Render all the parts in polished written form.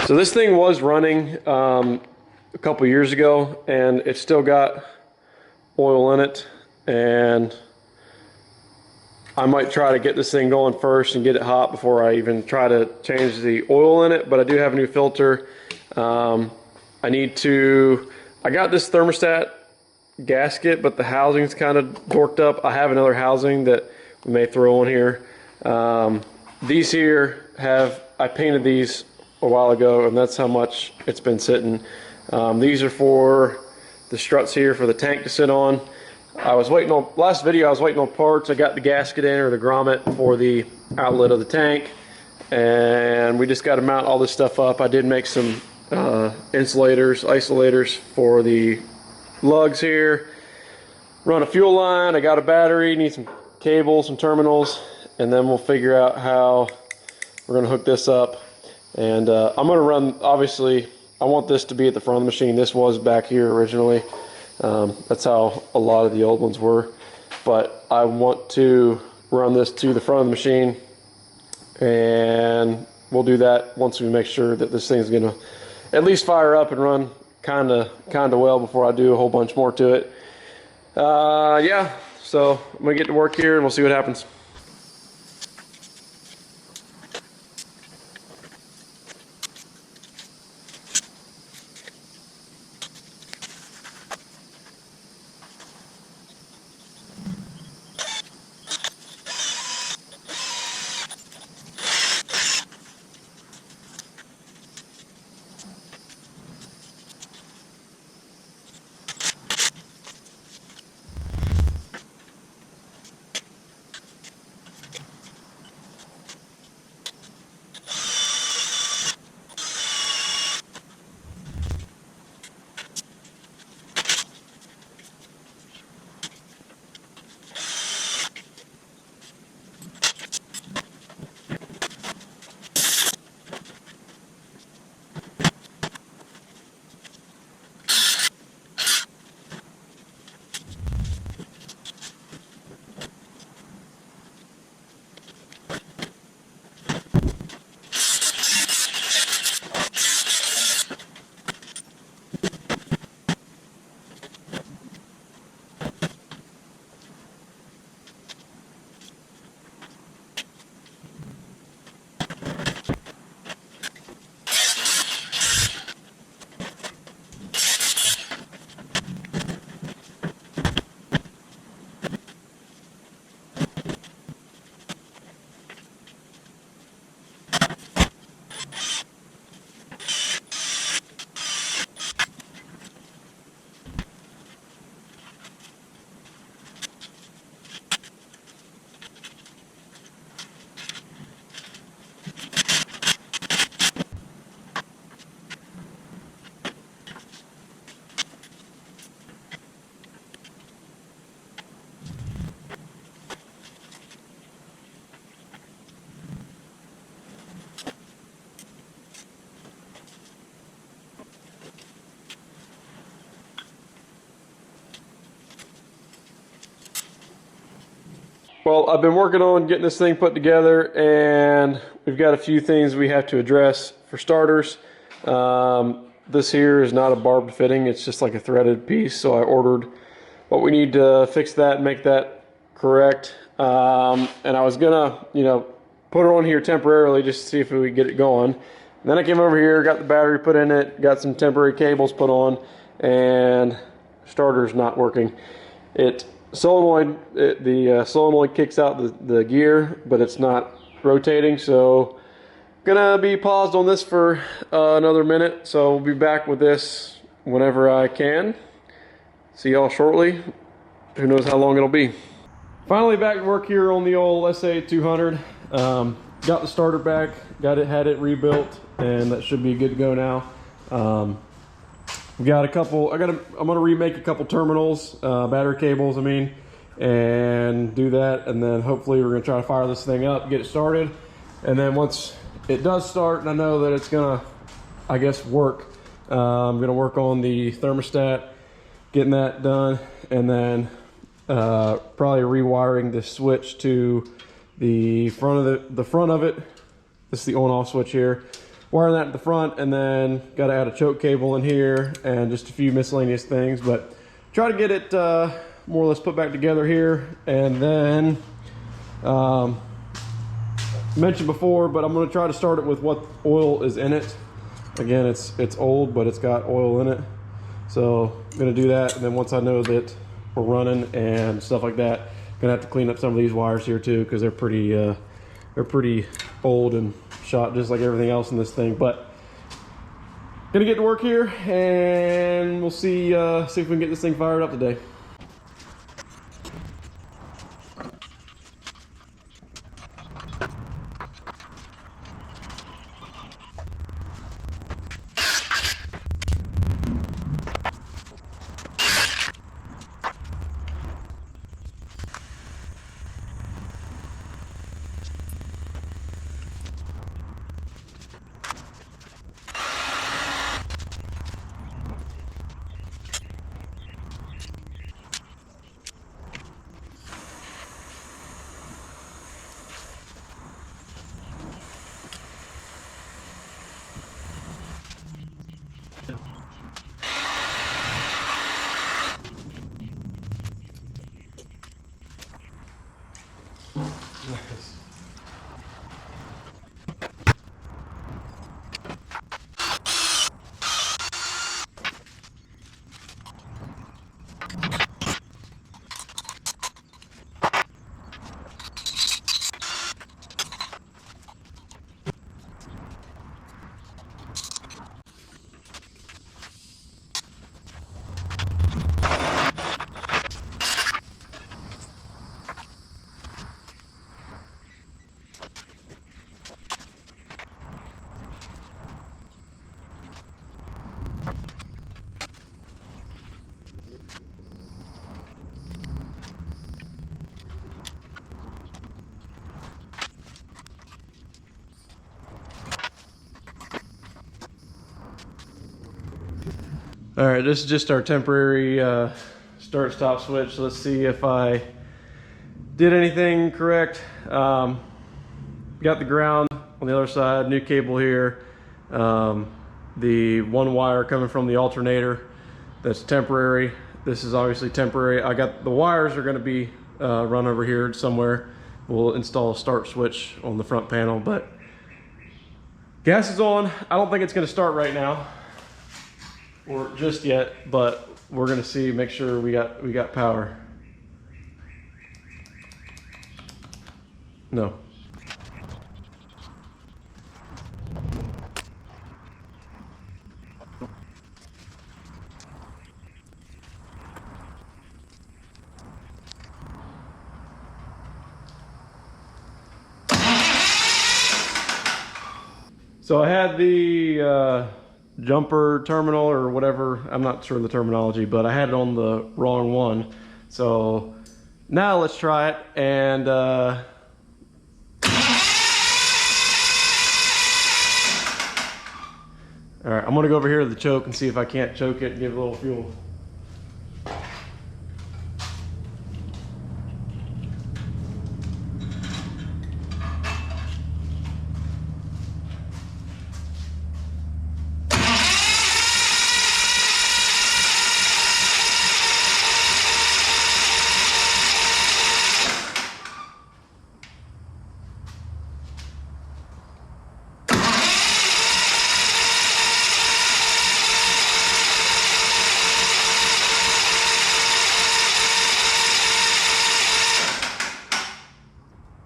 So this thing was running a couple years ago, and it's still got oil in it, and I might try to get this thing going first and get it hot before I even try to change the oil in it. But I do have a new filter. I got this thermostat gasket, but the housing's kind of dorked up. I have another housing that we may throw on here. These here I painted these a while ago, and that's how much it's been sitting. These are for the struts here for the tank to sit on. I was waiting on, last video I was waiting on parts. I got the gasket in, or the grommet for the outlet of the tank, and we just got to mount all this stuff up. I did make some isolators for the lugs here. Run a fuel line, I got a battery, need some cables, some terminals, and then we'll figure out how we're going to hook this up. And I'm going to run, obviously, I want this to be at the front of the machine. This was back here originally. That's how a lot of the old ones were. But I want to run this to the front of the machine, and we'll do that once we make sure that this thing's going to at least fire up and run kind of well before I do a whole bunch more to it. Yeah, so I'm going to get to work here, and we'll see what happens. Well, I've been working on getting this thing put together, and we've got a few things we have to address. For starters, this here is not a barbed fitting, it's just like a threaded piece, so I ordered what we need to fix that and make that correct. And I was gonna, put it on here temporarily just to see if we could get it going. And then I came over here, got the battery put in it, got some temporary cables put on, and starter's not working. The solenoid kicks out the gear, but it's not rotating, so gonna be paused on this for another minute. So we'll be back with this whenever I can. See y'all shortly. Who knows how long it'll be. Finally back to work here on the old SA200. Got the starter back, had it rebuilt, and that should be good to go now. We got I'm gonna remake a couple terminals, battery cables, and do that, and then hopefully we're gonna try to fire this thing up, get it started, and then once it does start, and I know that it's gonna, I guess, work, I'm gonna work on the thermostat, getting that done, and then probably rewiring the switch to the front of it. This is the on-off switch here. wiring that at the front, and then got to add a choke cable in here and just a few miscellaneous things, but try to get it more or less put back together here. And then mentioned before, but I'm going to try to start it with what oil is in it. Again, it's old, but it's got oil in it, so I'm going to do that. And then once I know that we're running and stuff like that, I'm going to have to clean up some of these wires here too, because they're pretty old and shot just like everything else in this thing. But gonna get to work here, and we'll see if we can get this thing fired up today. All right, this is just our temporary start-stop switch. Let's see if I did anything correct. Got the ground on the other side, new cable here. The one wire coming from the alternator, that's temporary. This is obviously temporary. I got the wires are gonna be run over here somewhere. We'll install a start switch on the front panel, but gas is on. I don't think it's gonna start right now, or just yet, but we're gonna see, make sure we got power. No. So I had the jumper terminal or whatever, I'm not sure the terminology, but I had it on the wrong one. So now let's try it, and all right, I'm gonna go over here to the choke and see if I can't choke it and give it a little fuel.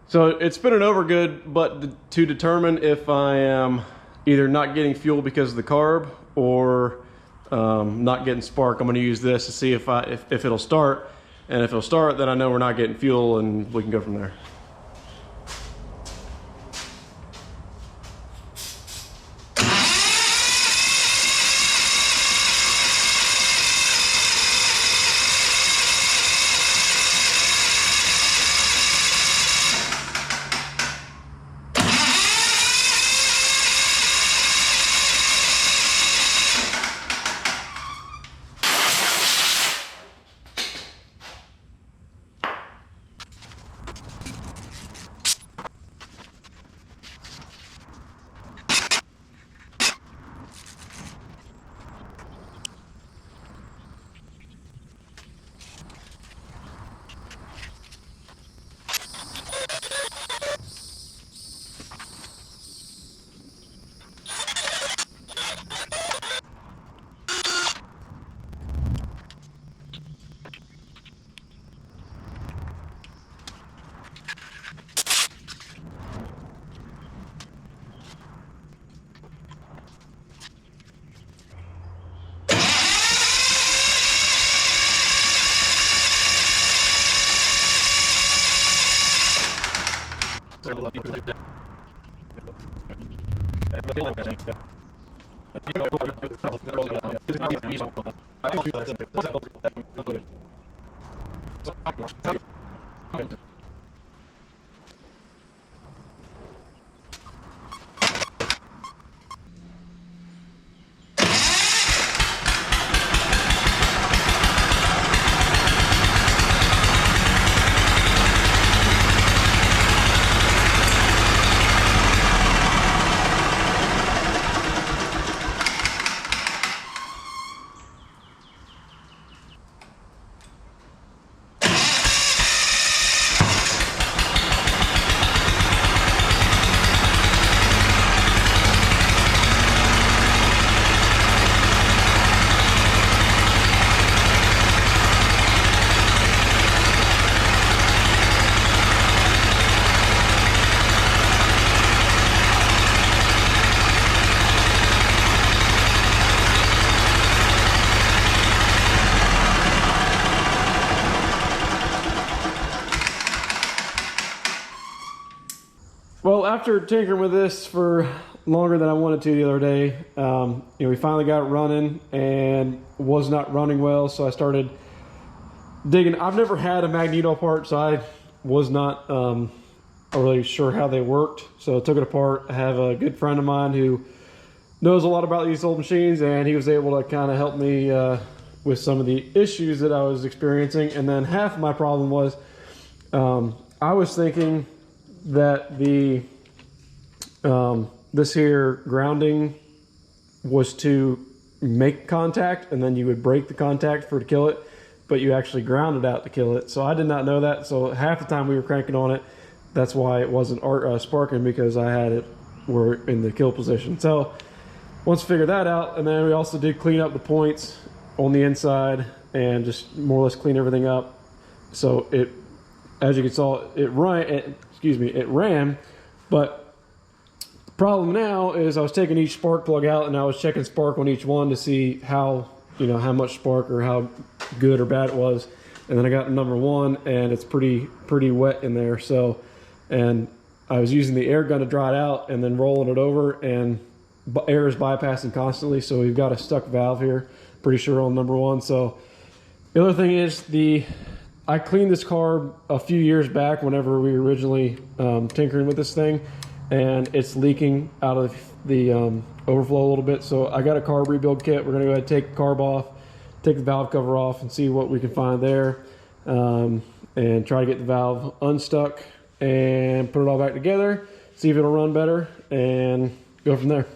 So it's spinning over good, but to determine if I am either not getting fuel because of the carb or not getting spark, I'm going to use this to see if it'll start. And if it'll start, then I know we're not getting fuel, and we can go from there. Well, after tinkering with this for longer than I wanted to the other day, we finally got it running and was not running well, so I started digging. I've never had a magneto part, so I was not really sure how they worked, so I took it apart. I have a good friend of mine who knows a lot about these old machines, and he was able to kind of help me with some of the issues that I was experiencing. And then half of my problem was I was thinking that the this here grounding was to make contact, and then you would break the contact to kill it, but you actually ground it out to kill it. So I did not know that. So half the time we were cranking on it, that's why it wasn't sparking, because I had it were in the kill position. So once we figured that out, and then we also did clean up the points on the inside and just more or less clean everything up. So it, as you can saw, it ran, but the problem now is I was taking each spark plug out and I was checking spark on each one to see how, how much spark or how good or bad it was. And then I got number one, and it's pretty wet in there. So, and I was using the air gun to dry it out and then rolling it over, and air is bypassing constantly. So we've got a stuck valve here, pretty sure, on number one. So the other thing is I cleaned this carb a few years back whenever we were originally tinkering with this thing, and it's leaking out of the overflow a little bit. So I got a carb rebuild kit. We're gonna go ahead and take the carb off, take the valve cover off, and see what we can find there, and try to get the valve unstuck and put it all back together, see if it'll run better, and go from there.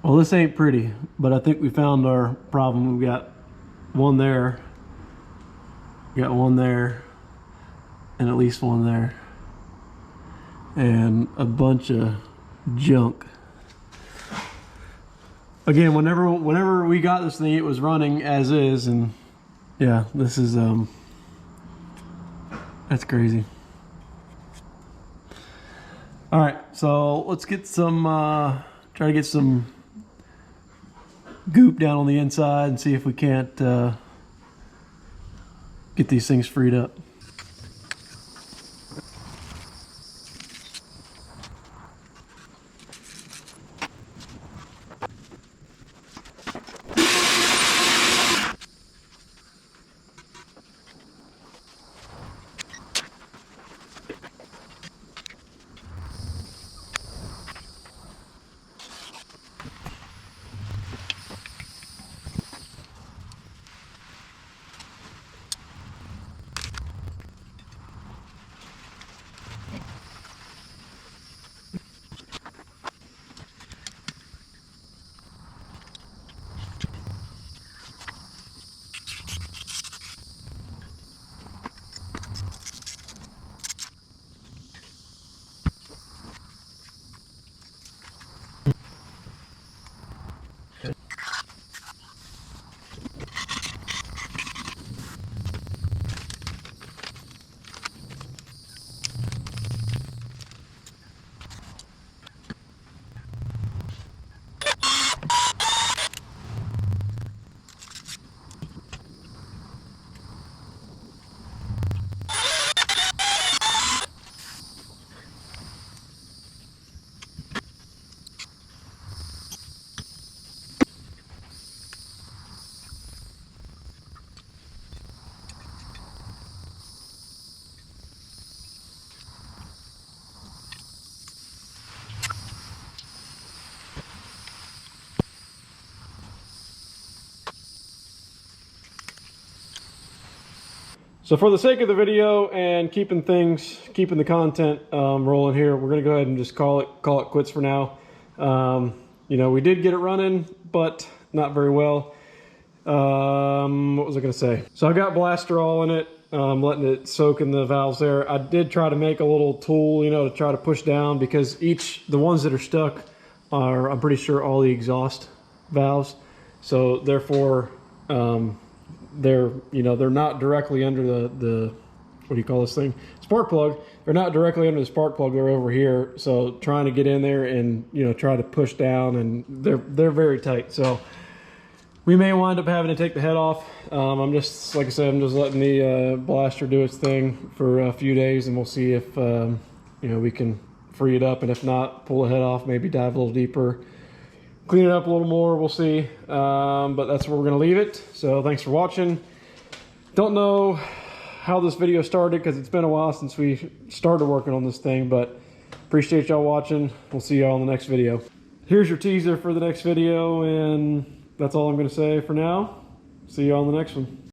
Well, this ain't pretty, but I think we found our problem. We got one there, and at least one there, and a bunch of junk. Again, whenever we got this thing, it was running as is, and yeah, this is that's crazy. All right, so let's get some try to get some goop down on the inside and see if we can't get these things freed up. So for the sake of the video and keeping the content rolling here, we're gonna go ahead and just call it quits for now. You know, we did get it running, but not very well. What was I gonna say? So I got blaster all in it, letting it soak in the valves there. I did try to make a little tool, you know, to try to push down, because the ones that are stuck are, I'm pretty sure, all the exhaust valves. So therefore, they're not directly under the what do you call this thing? Spark plug. They're not directly under the spark plug. They're over here. So trying to get in there and, you know, try to push down, and they're very tight. So we may wind up having to take the head off. I'm just, like I said, I'm just letting the blaster do its thing for a few days, and we'll see if you know, we can free it up, and if not, pull the head off, maybe dive a little deeper, clean it up a little more. We'll see. But that's where we're gonna leave it. So thanks for watching. Don't know how this video started, because it's been a while since we started working on this thing, but appreciate y'all watching. We'll see y'all in the next video. Here's your teaser for the next video, and that's all I'm going to say for now. See you on the next one.